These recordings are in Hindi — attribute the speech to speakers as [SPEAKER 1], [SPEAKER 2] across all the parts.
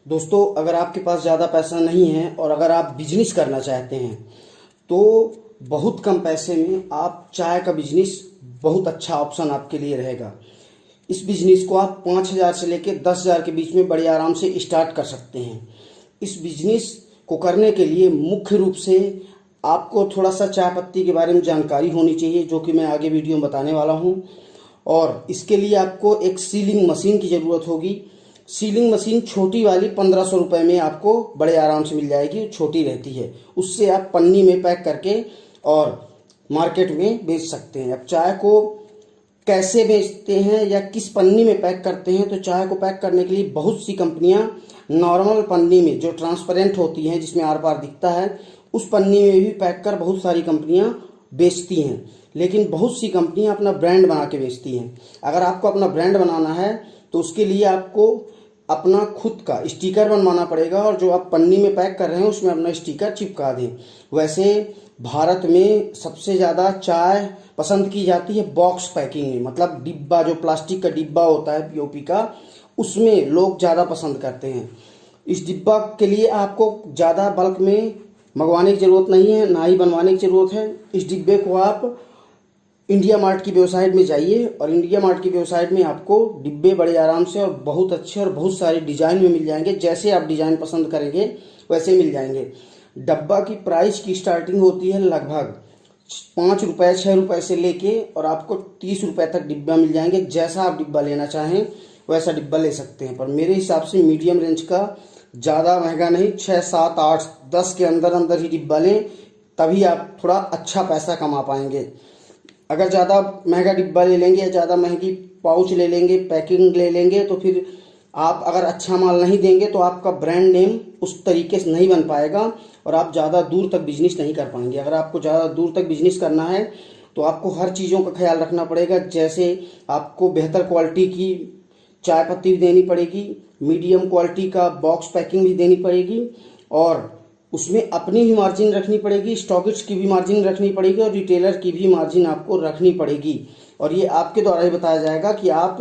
[SPEAKER 1] दोस्तों, अगर आपके पास ज़्यादा पैसा नहीं है और अगर आप बिजनेस करना चाहते हैं तो बहुत कम पैसे में आप चाय का बिजनेस बहुत अच्छा ऑप्शन आपके लिए रहेगा। इस बिजनेस को आप 5,000 से लेकर 10,000 के बीच में बड़े आराम से स्टार्ट कर सकते हैं। इस बिजनेस को करने के लिए मुख्य रूप से आपको थोड़ा सा चाय पत्ती के बारे में जानकारी होनी चाहिए, जो कि मैं आगे वीडियो में बताने वाला हूँ। और इसके लिए आपको एक सीलिंग मशीन की ज़रूरत होगी। सीलिंग मशीन छोटी वाली 1500 रुपये में आपको बड़े आराम से मिल जाएगी, छोटी रहती है। उससे आप पन्नी में पैक करके और मार्केट में बेच सकते हैं। अब चाय को कैसे बेचते हैं या किस पन्नी में पैक करते हैं, तो चाय को पैक करने के लिए बहुत सी कंपनियां नॉर्मल पन्नी में जो ट्रांसपेरेंट होती हैं, जिसमें आर पार दिखता है, उस पन्नी में भी पैक कर बहुत सारी कंपनियां बेचती हैं। लेकिन बहुत सी कंपनियां अपना ब्रांड बना के बेचती हैं। अगर आपको अपना ब्रांड बनाना है तो उसके लिए आपको अपना खुद का स्टिकर बनवाना पड़ेगा, और जो आप पन्नी में पैक कर रहे हैं उसमें अपना स्टिकर चिपका दें। वैसे भारत में सबसे ज़्यादा चाय पसंद की जाती है बॉक्स पैकिंग में, मतलब डिब्बा, जो प्लास्टिक का डिब्बा होता है पीओपी का, उसमें लोग ज़्यादा पसंद करते हैं। इस डिब्बा के लिए आपको ज़्यादा बल्क में मंगवाने की ज़रूरत नहीं है, ना ही बनवाने की ज़रूरत है। इस डिब्बे को आप इंडिया मार्ट की वेबसाइट में जाइए और इंडिया मार्ट की वेबसाइट में आपको डिब्बे बड़े आराम से और बहुत अच्छे और बहुत सारे डिज़ाइन में मिल जाएंगे। जैसे आप डिज़ाइन पसंद करेंगे वैसे मिल जाएंगे। डब्बा की प्राइस की स्टार्टिंग होती है लगभग 5 रुपये 6 रुपये से लेके, और आपको 30 रुपये तक डिब्बा मिल जाएंगे। जैसा आप डिब्बा लेना चाहें वैसा डिब्बा ले सकते हैं। पर मेरे हिसाब से मीडियम रेंज का, ज़्यादा महंगा नहीं, 6 7 8 10 के अंदर अंदर ही डिब्बा लें, तभी आप थोड़ा अच्छा पैसा कमा पाएंगे। अगर ज़्यादा महंगा डिब्बा ले लेंगे या ज़्यादा महंगी पाउच ले लेंगे, पैकिंग ले लेंगे, तो फिर आप अगर अच्छा माल नहीं देंगे तो आपका ब्रांड नेम उस तरीके से नहीं बन पाएगा और आप ज़्यादा दूर तक बिजनेस नहीं कर पाएंगे। अगर आपको ज़्यादा दूर तक बिजनेस करना है तो आपको हर चीज़ों का ख्याल रखना पड़ेगा। जैसे आपको बेहतर क्वालिटी की चाय पत्ती भी देनी पड़ेगी, मीडियम क्वालिटी का बॉक्स पैकिंग भी देनी पड़ेगी, और उसमें अपनी भी मार्जिन रखनी पड़ेगी, स्टॉकिस्ट की भी मार्जिन रखनी पड़ेगी, और रिटेलर की भी मार्जिन आपको रखनी पड़ेगी। और ये आपके द्वारा ही बताया जाएगा कि आप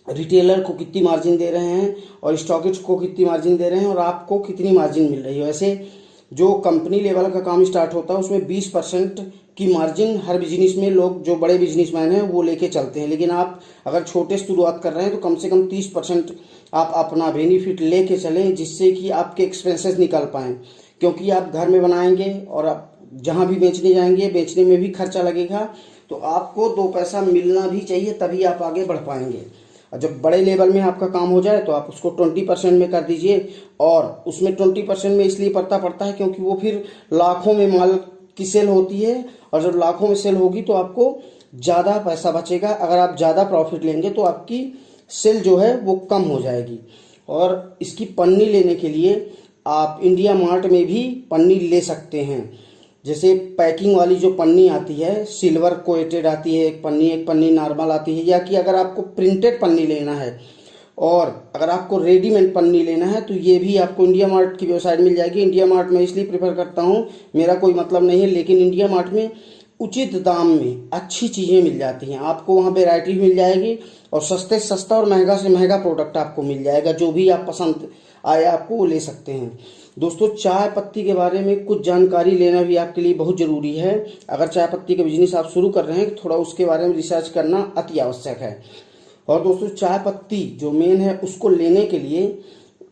[SPEAKER 1] रिटेलर को कितनी मार्जिन दे रहे हैं और स्टॉकिस्ट को कितनी मार्जिन दे रहे हैं और आपको कितनी मार्जिन मिल रही है। वैसे जो कंपनी लेवल का काम स्टार्ट होता है उसमें 20% की मार्जिन हर बिजनेस में लोग, जो बड़े बिजनेसमैन हैं, वो लेके चलते हैं। लेकिन आप अगर छोटे शुरुआत कर रहे हैं तो कम से कम 30% आप अपना बेनिफिट लेके चलें, जिससे कि आपके एक्सपेंसेस निकल पाएँ। क्योंकि आप घर में बनाएंगे और आप जहाँ भी बेचने जाएंगे, बेचने में भी खर्चा लगेगा, तो आपको 2 पैसा मिलना भी चाहिए, तभी आप आगे बढ़ पाएंगे। और जब बड़े लेवल में आपका काम हो जाए तो आप उसको 20% में कर दीजिए। और उसमें 20% में इसलिए पड़ता है क्योंकि वो फिर लाखों में माल की सेल होती है, और जब लाखों में सेल होगी तो आपको ज़्यादा पैसा बचेगा। अगर आप ज़्यादा प्रॉफिट लेंगे तो आपकी सेल जो है वो कम हो जाएगी। और इसकी पन्नी लेने के लिए आप इंडिया मार्ट में भी पन्नी ले सकते हैं। जैसे पैकिंग वाली जो पन्नी आती है, सिल्वर कोटेड आती है एक पन्नी नॉर्मल आती है, या कि अगर आपको प्रिंटेड पन्नी लेना है और अगर आपको रेडीमेड पन्नी लेना है तो ये भी आपको इंडिया मार्ट की वेबसाइट मिल जाएगी। इंडिया मार्ट में इसलिए प्रेफर करता हूँ, मेरा कोई मतलब नहीं है, लेकिन इंडिया मार्ट में उचित दाम में अच्छी चीज़ें मिल जाती हैं। आपको वहाँ वेराइटी मिल जाएगी और सस्ते से सस्ता और महंगा से महंगा प्रोडक्ट आपको मिल जाएगा। जो भी आप पसंद आए आपको वो ले सकते हैं। दोस्तों, चाय पत्ती के बारे में कुछ जानकारी लेना भी आपके लिए बहुत ज़रूरी है। अगर चाय पत्ती का बिजनेस आप शुरू कर रहे हैं तो थोड़ा उसके बारे में रिसर्च करना अति आवश्यक है। और दोस्तों, चाय पत्ती जो मेन है उसको लेने के लिए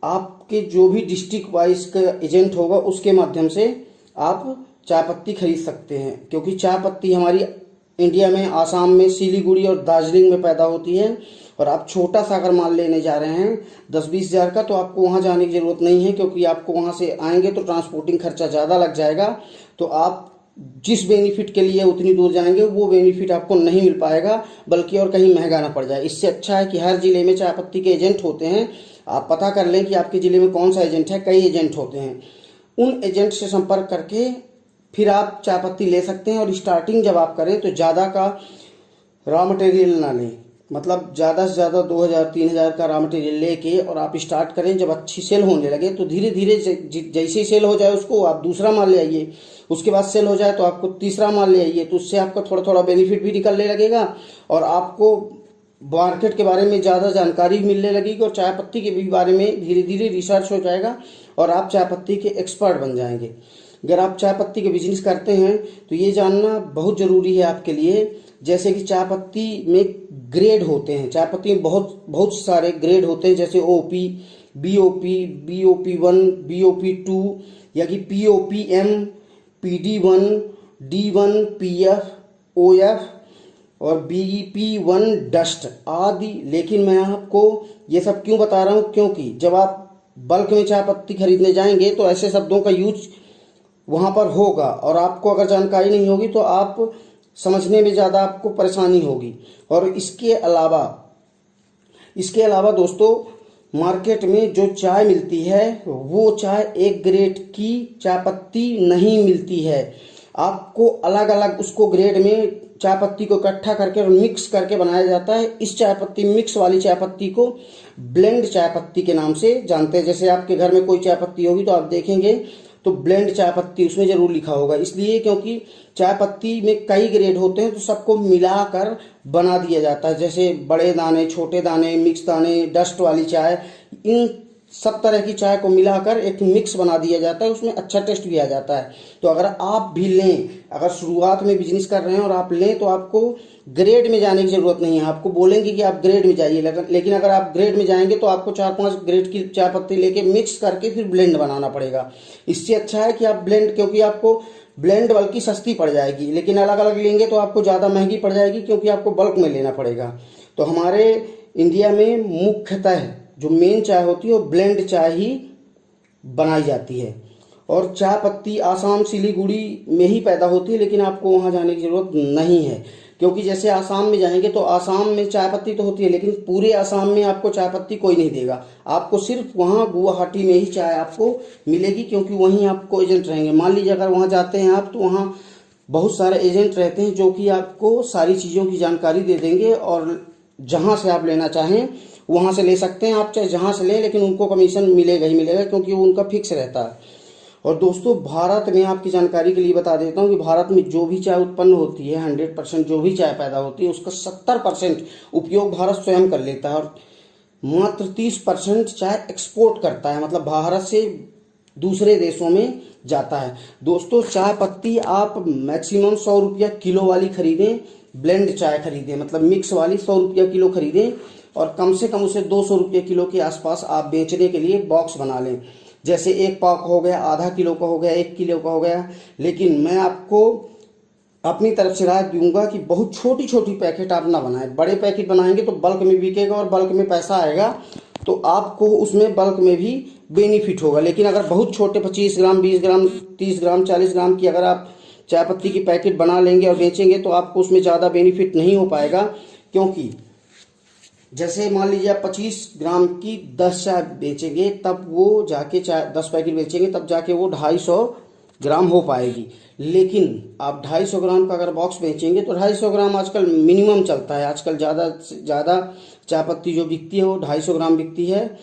[SPEAKER 1] आपके जो भी डिस्ट्रिक्ट वाइज का एजेंट होगा उसके माध्यम से आप चाय पत्ती खरीद सकते हैं। क्योंकि चाय पत्ती हमारी इंडिया में, आसाम में, सिलीगुड़ी और दार्जिलिंग में पैदा होती है। और आप छोटा सा अगर माल लेने जा रहे हैं 10-20 हज़ार का, तो आपको वहाँ जाने की ज़रूरत नहीं है, क्योंकि आपको वहाँ से आएंगे तो ट्रांसपोर्टिंग खर्चा ज़्यादा लग जाएगा। तो आप जिस बेनिफिट के लिए उतनी दूर जाएंगे वो बेनिफिट आपको नहीं मिल पाएगा, बल्कि और कहीं महंगा ना पड़ जाए। इससे अच्छा है कि हर ज़िले में चाय पत्ती के एजेंट होते हैं। आप पता कर लें कि आपके ज़िले में कौन सा एजेंट है, कई एजेंट होते हैं। उन एजेंट से संपर्क करके फिर आप चाय पत्ती ले सकते हैं। और स्टार्टिंग जब आप करें तो ज़्यादा का रॉ मटेरियल ना लें, मतलब ज़्यादा से ज़्यादा 2,000-3,000 का रॉ मटेरियल लेके और आप स्टार्ट करें। जब अच्छी सेल होने लगे तो धीरे धीरे जैसे ही सेल हो जाए उसको आप दूसरा माल ले आइए, उसके बाद सेल हो जाए तो आपको तीसरा माल ले आइए। तो उससे आपका थोड़ा थोड़ा बेनिफिट भी निकलने लगेगा और आपको मार्केट के बारे में ज़्यादा जानकारी मिलने लगेगी और चाय पत्ती के भी बारे में धीरे धीरे रिसर्च हो जाएगा और आप चाय पत्ती के एक्सपर्ट बन जाएंगे। अगर आप चाय पत्ती के बिजनेस करते हैं तो ये जानना बहुत ज़रूरी है आपके लिए, जैसे कि चाय पत्ती में ग्रेड होते हैं। चाय पत्ती में बहुत बहुत सारे ग्रेड होते हैं, जैसे OP, BOP, BOP1, BOP2 या कि POPM, PD1, D1, PF, OF और BP1 डस्ट आदि। लेकिन मैं आपको ये सब क्यों बता रहा हूँ, क्योंकि जब आप बल्क में चाय पत्ती खरीदने जाएंगे तो ऐसे शब्दों का यूज वहाँ पर होगा और आपको अगर जानकारी नहीं होगी तो आप समझने में ज़्यादा आपको परेशानी होगी। और इसके अलावा दोस्तों, मार्केट में जो चाय मिलती है वो चाय एक ग्रेड की चाय पत्ती नहीं मिलती है। आपको अलग अलग उसको ग्रेड में चाय पत्ती को इकट्ठा करके और मिक्स करके बनाया जाता है। इस चाय पत्ती मिक्स वाली चाय पत्ती को ब्लेंड चाय पत्ती के नाम से जानते हैं। जैसे आपके घर में कोई चाय पत्ती होगी तो आप देखेंगे तो ब्लेंड चाय पत्ती उसमें जरूर लिखा होगा, इसलिए क्योंकि चाय पत्ती में कई ग्रेड होते हैं तो सबको मिलाकर बना दिया जाता है। जैसे बड़े दाने, छोटे दाने, मिक्स दाने, डस्ट वाली चाय, इन सब तरह की चाय को मिलाकर एक मिक्स बना दिया जाता है, उसमें अच्छा टेस्ट भी आ जाता है। तो अगर आप भी लें, अगर शुरुआत में बिजनेस कर रहे हैं और आप लें तो आपको ग्रेड में जाने की जरूरत नहीं है। आपको बोलेंगे कि आप ग्रेड में जाइए, लेकिन अगर आप ग्रेड में जाएंगे तो आपको 4-5 ग्रेड की चाय पत्ती लेके मिक्स करके फिर ब्लेंड बनाना पड़ेगा। इससे अच्छा है कि आप ब्लेंड, क्योंकि आपको ब्लेंड बल्कि सस्ती पड़ जाएगी, लेकिन अलग अलग लेंगे तो आपको ज़्यादा महंगी पड़ जाएगी क्योंकि आपको बल्क में लेना पड़ेगा। तो हमारे इंडिया में मुख्यतः जो मेन चाय होती है वो ब्लेंड चाय ही बनाई जाती है। और चाय पत्ती आसाम, सिलीगुड़ी में ही पैदा होती है, लेकिन आपको वहाँ जाने की ज़रूरत नहीं है, क्योंकि जैसे आसाम में जाएंगे तो आसाम में चाय पत्ती तो होती है, लेकिन पूरे आसाम में आपको चाय पत्ती कोई नहीं देगा। आपको सिर्फ वहाँ गुवाहाटी में ही चाय आपको मिलेगी, क्योंकि वहीं आपको एजेंट रहेंगे। मान लीजिए अगर वहाँ जाते हैं आप तो वहाँ बहुत सारे एजेंट रहते हैं जो कि आपको सारी चीज़ों की जानकारी दे देंगे और जहाँ से आप लेना चाहें वहाँ से ले सकते हैं। आप चाहे जहाँ से लें, लेकिन उनको कमीशन मिलेगा ही मिलेगा, क्योंकि वो उनका फिक्स रहता है। और दोस्तों, भारत में आपकी जानकारी के लिए बता देता हूँ कि भारत में जो भी चाय उत्पन्न होती है, 100% जो भी चाय पैदा होती है उसका 70% उपयोग भारत स्वयं कर लेता है और मात्र 30% चाय एक्सपोर्ट करता है, मतलब भारत से दूसरे देशों में जाता है। दोस्तों, चाय पत्ती आप मैक्सिमम 100 रुपया किलो वाली खरीदें, ब्लेंड चाय खरीदें, मतलब मिक्स वाली 100 रुपया किलो खरीदें और कम से कम उसे 200 रुपये किलो के आसपास आप बेचने के लिए बॉक्स बना लें। जैसे एक पाव का हो गया, आधा किलो का हो गया, 1 किलो का हो गया। लेकिन मैं आपको अपनी तरफ से राय दूंगा कि बहुत छोटी छोटी पैकेट आप ना बनाएं। बड़े पैकेट बनाएंगे तो बल्क में बिकेगा और बल्क में पैसा आएगा, तो आपको उसमें बल्क में भी बेनिफिट होगा। लेकिन अगर बहुत छोटे 25 ग्राम, 20 ग्राम, 30 ग्राम, 40 ग्राम की अगर आप चाय पत्ती की पैकेट बना लेंगे और बेचेंगे तो आपको उसमें ज़्यादा बेनिफिट नहीं हो पाएगा, क्योंकि जैसे मान लीजिए आप 25 ग्राम की 10 चाय बेचेंगे, तब वो जाके चाय 10 पैकेट बेचेंगे तब जाके वो 250 ग्राम हो पाएगी। लेकिन आप 250 ग्राम का अगर बॉक्स बेचेंगे तो 250 ग्राम आजकल मिनिमम चलता है। आजकल ज़्यादा से ज़्यादा चाय पत्ती जो बिकती है वो 250 ग्राम बिकती है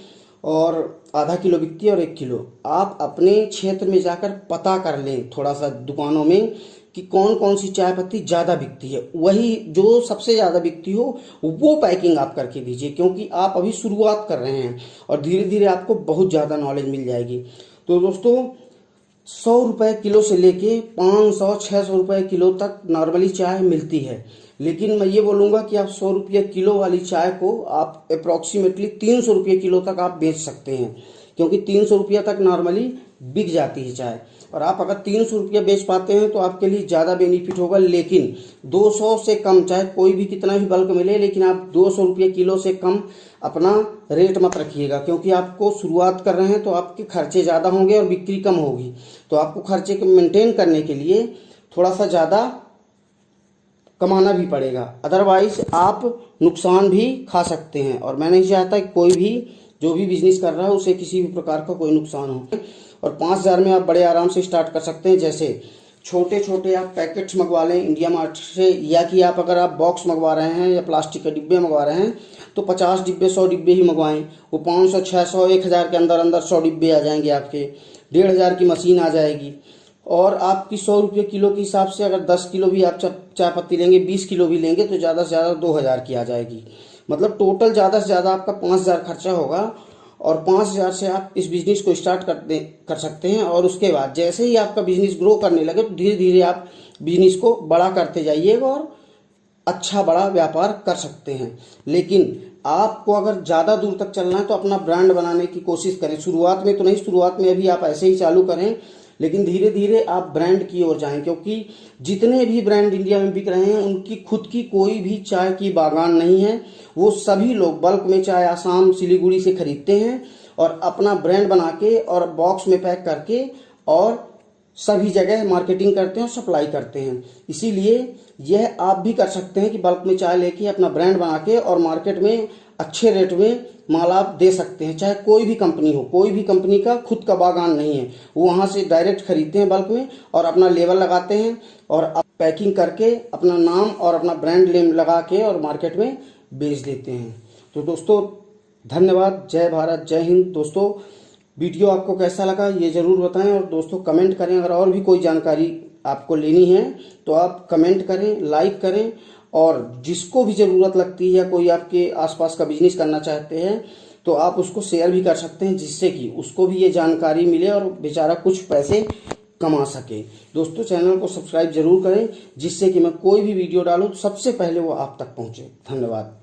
[SPEAKER 1] और आधा किलो बिकती है और 1 किलो। आप अपने क्षेत्र में जाकर पता कर लें थोड़ा सा दुकानों में कि कौन कौन सी चाय पत्ती ज़्यादा बिकती है, वही जो सबसे ज़्यादा बिकती हो वो पैकिंग आप करके दीजिए, क्योंकि आप अभी शुरुआत कर रहे हैं और धीरे धीरे आपको बहुत ज़्यादा नॉलेज मिल जाएगी। तो दोस्तों, 100 रुपये किलो से लेके 500-600 रुपये किलो तक नॉर्मली चाय मिलती है। लेकिन मैं ये बोलूँगा कि आप 100 रुपये किलो वाली चाय को आप अप्रॉक्सीमेटली 300 रुपये किलो तक आप बेच सकते हैं, क्योंकि 300 रुपया तक नॉर्मली बिक जाती है चाय। और आप अगर 300 रुपया बेच पाते हैं तो आपके लिए ज़्यादा बेनिफिट होगा। लेकिन 200 से कम, चाहे कोई भी कितना भी बल्क मिले, लेकिन आप 200 रुपये किलो से कम अपना रेट मत रखिएगा, क्योंकि आपको शुरुआत कर रहे हैं तो आपके खर्चे ज़्यादा होंगे और बिक्री कम होगी। तो आपको खर्चे को मेंटेन करने के लिए थोड़ा सा ज़्यादा कमाना भी पड़ेगा, अदरवाइज आप नुकसान भी खा सकते हैं। और मैं नहीं चाहता कि कोई भी जो भी बिजनेस कर रहा है उसे किसी भी प्रकार का कोई नुकसान हो। और 5000 में आप बड़े आराम से स्टार्ट कर सकते हैं। जैसे छोटे छोटे आप पैकेट्स मंगवा लें इंडिया मार्ट से, या कि आप अगर आप बॉक्स मंगवा रहे हैं या प्लास्टिक के डिब्बे मंगवा रहे हैं तो 50 डिब्बे, 100 डिब्बे ही मंगवाएं। वो 500, 600, 1000 के अंदर अंदर 100 डिब्बे आ जाएंगे आपके। 1500 की मशीन आ जाएगी। और आपकी 100 रुपये किलो के हिसाब से अगर 10 किलो भी आप चाय पत्ती लेंगे, 20 किलो भी लेंगे तो ज़्यादा से ज़्यादा 2000 की आ जाएगी। मतलब टोटल ज़्यादा से ज़्यादा आपका 5,000 खर्चा होगा और 5,000 से आप इस बिजनेस को स्टार्ट कर सकते हैं। और उसके बाद जैसे ही आपका बिजनेस ग्रो करने लगे तो धीरे धीरे आप बिजनेस को बड़ा करते जाइएगा और अच्छा बड़ा व्यापार कर सकते हैं। लेकिन आपको अगर ज़्यादा दूर तक चलना है तो अपना ब्रांड बनाने की कोशिश करें। शुरुआत में तो नहीं, शुरुआत में अभी आप ऐसे ही चालू करें, लेकिन धीरे धीरे आप ब्रांड की ओर जाएं, क्योंकि जितने भी ब्रांड इंडिया में बिक रहे हैं उनकी खुद की कोई भी चाय की बागान नहीं है। वो सभी लोग बल्क में चाय आसाम सिलीगुड़ी से खरीदते हैं और अपना ब्रांड बना के और बॉक्स में पैक करके और सभी जगह मार्केटिंग करते हैं और सप्लाई करते हैं। इसीलिए यह आप भी कर सकते हैं कि बल्क में चाय लेके अपना ब्रांड बना के और मार्केट में अच्छे रेट में माल आप दे सकते हैं। चाहे कोई भी कंपनी हो, कोई भी कंपनी का खुद का बागान नहीं है, वो वहाँ से डायरेक्ट खरीदते हैं बल्क में और अपना लेबल लगाते हैं और पैकिंग करके अपना नाम और अपना ब्रांड नेम लगा के और मार्केट में बेच देते हैं। तो दोस्तों धन्यवाद। जय भारत, जय हिंद। दोस्तों वीडियो आपको कैसा लगा ये ज़रूर बताएं और दोस्तों कमेंट करें। अगर और भी कोई जानकारी आपको लेनी है तो आप कमेंट करें, लाइक करें और जिसको भी ज़रूरत लगती है या कोई आपके आसपास का बिजनेस करना चाहते हैं तो आप उसको शेयर भी कर सकते हैं, जिससे कि उसको भी ये जानकारी मिले और बेचारा कुछ पैसे कमा सके। दोस्तों चैनल को सब्सक्राइब जरूर करें, जिससे कि मैं कोई भी वीडियो डालूं तो सबसे पहले वो आप तक पहुंचे। धन्यवाद।